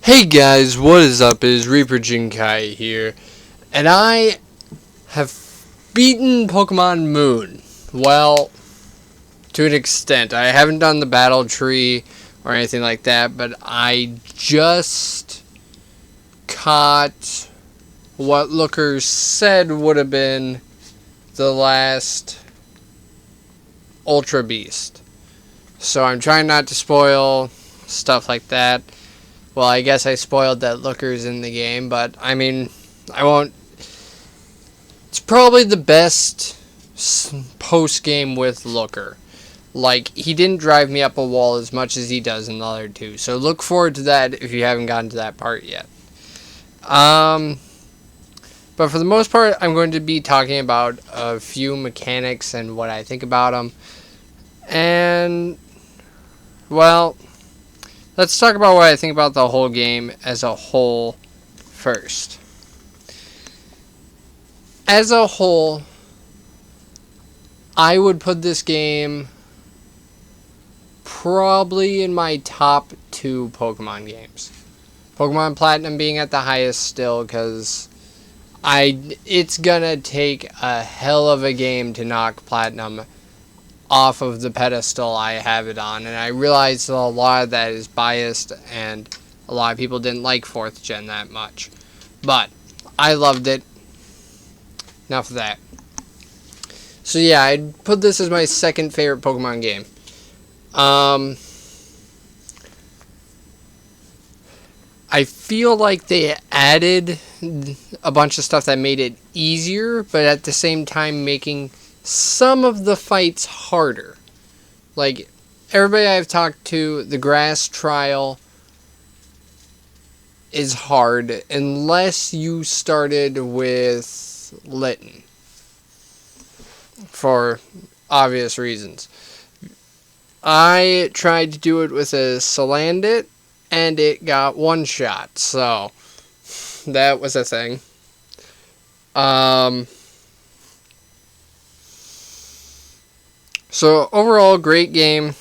Hey guys, what is up? It is Reaper Jinkai here, and I have beaten Pokemon Moon. Well, to an extent. I haven't done the battle tree or anything like that, but I just caught what Lookers said would have been the last Ultra Beast. So I'm trying not to spoil stuff like that. Well, I guess I spoiled that Looker's in the game, but I mean, I won't. It's probably the best post game with Looker. Like, he didn't drive me up a wall as much as he does in the other two. So look forward to that if you haven't gotten to that part yet. But for the most part, I'm going to be talking about a few mechanics and what I think about them. And, well, let's talk about what I think about the whole game as a whole first. As a whole, I would put this game probably in my top 2 Pokemon games. Pokemon Platinum being at the highest still, because it's gonna take a hell of a game to knock Platinum off of the pedestal I have it on, and I realize that a lot of that is biased, and a lot of people didn't like 4th gen that much. But I loved it. Enough of that. So yeah, I'd put this as my second favorite Pokemon game. I feel like they added a bunch of stuff that made it easier, but at the same time making some of the fights harder. Like, everybody I've talked to, the grass trial is hard unless you started with Litten. For obvious reasons. I tried to do it with a Salandit, and it got one shot, so that was a thing. So overall, great game.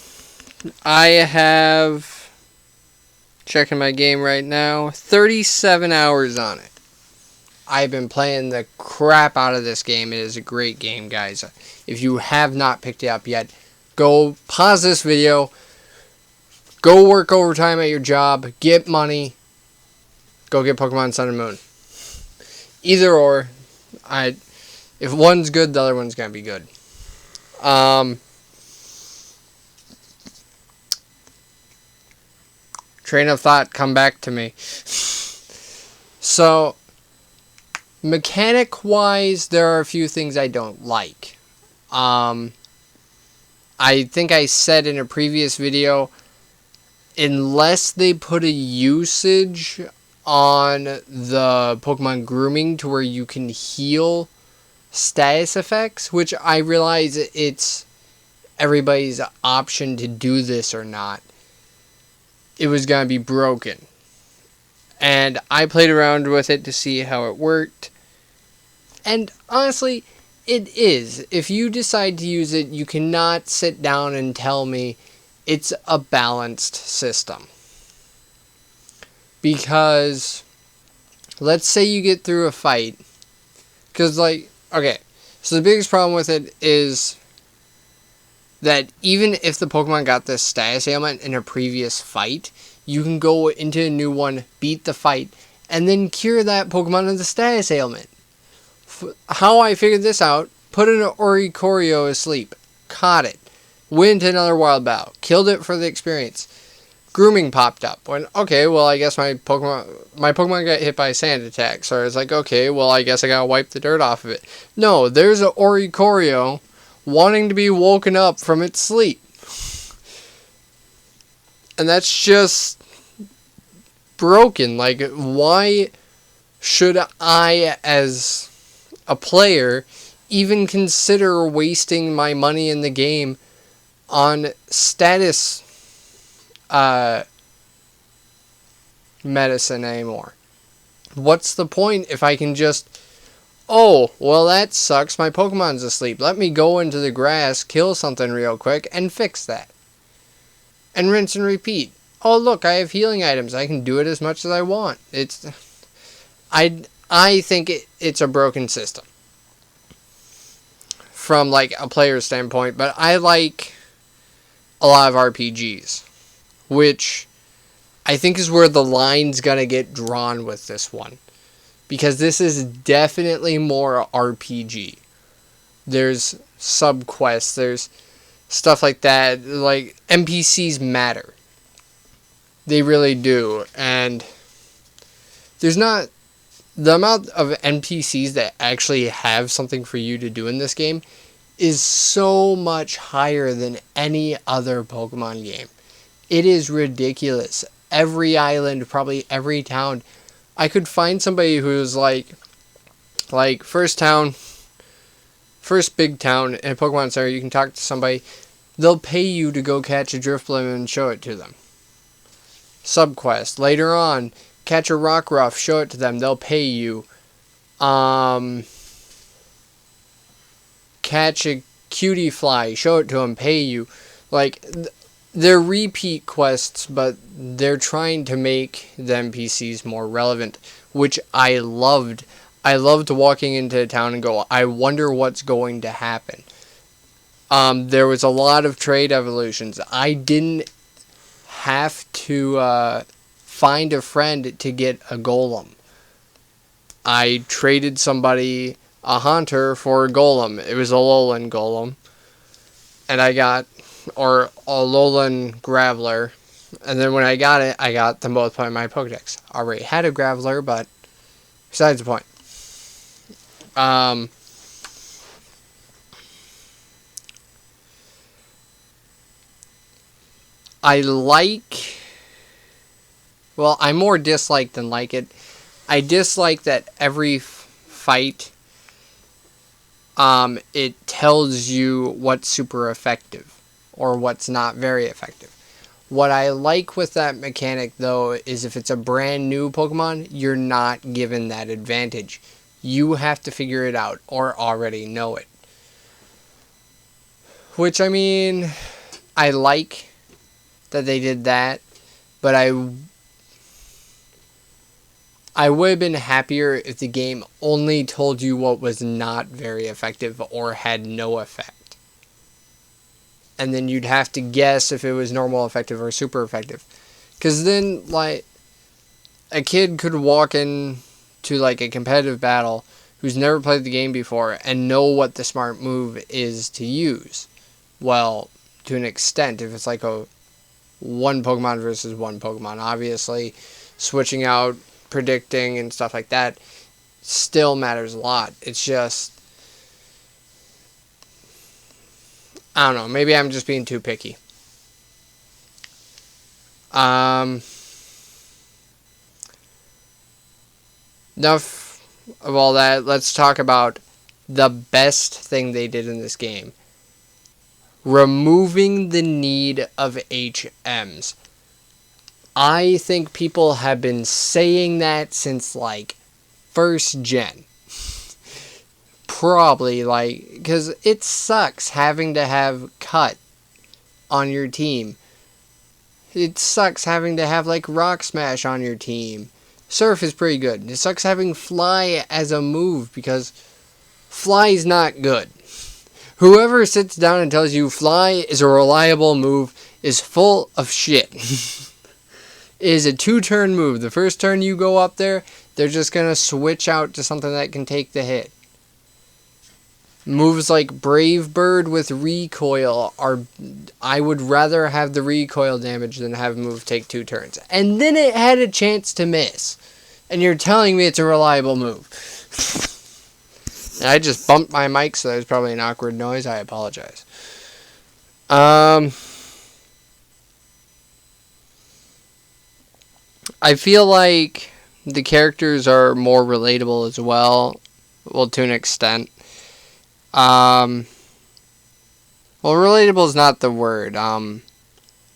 I have, checking my game right now, 37 hours on it. I've been playing the crap out of this game. It is a great game, guys. If you have not picked it up yet, go pause this video, go work overtime at your job, get money, go get Pokemon Sun and Moon. Either or, if one's good, the other one's gonna be good. Train of thought, come back to me. So, mechanic-wise, there are a few things I don't like. I think I said in a previous video, unless they put a usage on the Pokemon grooming to where you can heal status effects, which I realize it's everybody's option to do this or not, it was going to be broken. And I played around with it to see how it worked. And honestly, it is. If you decide to use it, you cannot sit down and tell me it's a balanced system. Because, let's say you get through a fight. Because, okay, so the biggest problem with it is that even if the Pokemon got this status ailment in a previous fight, you can go into a new one, beat the fight, and then cure that Pokemon of the status ailment. How I figured this out, put an Oricorio asleep, caught it, went into another wild battle, killed it for the experience. Grooming popped up. Okay, well, I guess my Pokemon got hit by a sand attack, so I was like, okay, well, I guess I gotta wipe the dirt off of it. No, there's an Oricorio wanting to be woken up from its sleep. And that's just broken. Like, why should I, as a player, even consider wasting my money in the game on status medicine anymore? What's the point if I can just, oh, well, that sucks, my Pokemon's asleep, let me go into the grass, kill something real quick, and fix that. And rinse and repeat. oh look, I have healing items. I can do it as much as I want. I think it's a broken system from like a player standpoint, but I like a lot of RPGs, which I think is where the line's gonna get drawn with this one, because this is definitely more RPG. There's sub-quests, there's stuff like that. Like, NPCs matter. They really do. And there's not... the amount of NPCs that actually have something for you to do in this game is so much higher than any other Pokemon game. It is ridiculous. Every island, probably every town, I could find somebody who's like first big town in a Pokemon Center, you can talk to somebody, they'll pay you to go catch a Drifblim and show it to them. Subquest. Later on, catch a Rockruff, show it to them, they'll pay you. Catch a Cutiefly, show it to them, pay you. Like, they're repeat quests, but they're trying to make the NPCs more relevant, which I loved. I loved walking into a town and go, I wonder what's going to happen. There was a lot of trade evolutions. I didn't have to find a friend to get a Golem. I traded somebody a Haunter for a Golem. It was a Alolan Golem. And I got, or a Alolan Graveler. And then when I got it, I got them both by my Pokedex. I already had a Graveler, but besides the point. I like... well, I more dislike than like it. I dislike that every fight, it tells you what's super effective or what's not very effective. What I like with that mechanic, though, is if it's a brand new Pokemon, you're not given that advantage. You have to figure it out or already know it. Which, I mean, I like that they did that, but I would have been happier if the game only told you what was not very effective or had no effect. And then you'd have to guess if it was normal effective or super effective. Because then, like, a kid could walk in to, like, a competitive battle who's never played the game before and know what the smart move is to use. Well, to an extent, if it's like a one Pokemon versus one Pokemon, obviously switching out, predicting, and stuff like that still matters a lot. It's just, I don't know, maybe I'm just being too picky. Enough of all that. Let's talk about the best thing they did in this game. Removing the need of HMs. I think people have been saying that since, like, first gen. Probably, like, because it sucks having to have Cut on your team. It sucks having to have, like, Rock Smash on your team. Surf is pretty good. It sucks having Fly as a move because Fly's not good. Whoever sits down and tells you Fly is a reliable move is full of shit. It is a 2-turn move. The first turn you go up there, they're just going to switch out to something that can take the hit. Moves like Brave Bird with recoil are... I would rather have the recoil damage than have a move take 2 turns. And then it had a chance to miss. And you're telling me it's a reliable move. And I just bumped my mic, so there's probably an awkward noise. I apologize. I feel like the characters are more relatable as well. Well, to an extent. Well, relatable is not the word.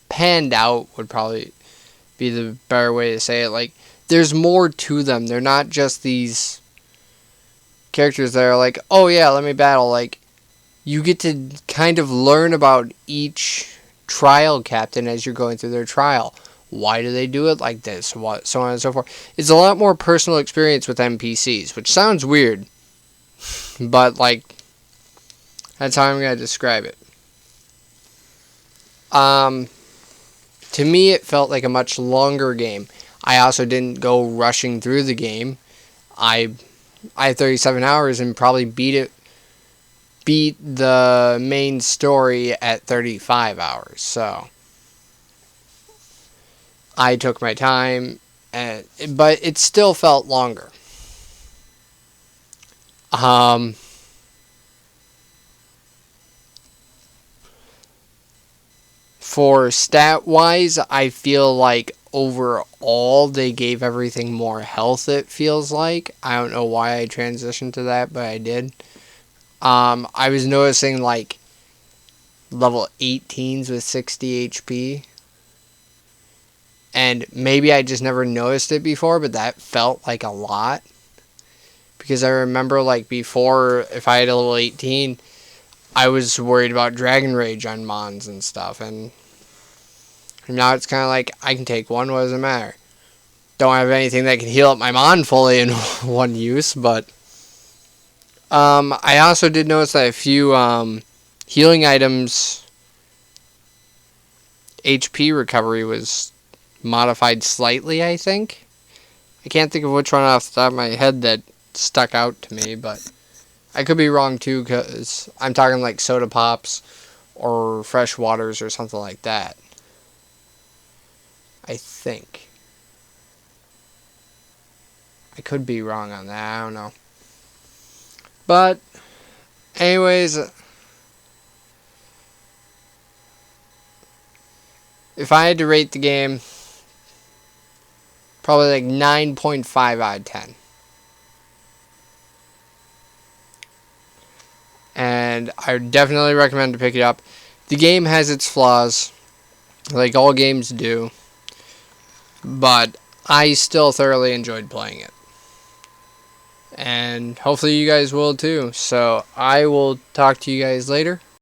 Panned out would probably be the better way to say it. Like, there's more to them. They're not just these characters that are like, oh yeah, let me battle. Like, you get to kind of learn about each trial captain as you're going through their trial. Why do they do it like this? What, so on and so forth. It's a lot more personal experience with NPCs, which sounds weird, but like that's how I'm gonna describe it. To me, it felt like a much longer game. I also didn't go rushing through the game. I had 37 hours and probably beat the main story at 35 hours. So I took my time, but it still felt longer. For stat-wise, I feel like overall they gave everything more health, it feels like. I don't know why I transitioned to that, but I did. I was noticing like level 18s with 60 HP. And maybe I just never noticed it before, but that felt like a lot. Because I remember like before, if I had a level 18, I was worried about Dragon Rage on Mons and stuff. And now it's kind of like, I can take one, what does it matter? Don't have anything that can heal up my Mon fully in one use, but I also did notice that a few healing items HP recovery was modified slightly, I think. I can't think of which one off the top of my head that stuck out to me, but I could be wrong too, because I'm talking like soda pops or fresh waters or something like that. I think. I could be wrong on that, I don't know. But, anyways, if I had to rate the game, probably like 9.5 out of 10. And I would definitely recommend to pick it up. The game has its flaws, like all games do, but I still thoroughly enjoyed playing it. And hopefully you guys will too. So I will talk to you guys later.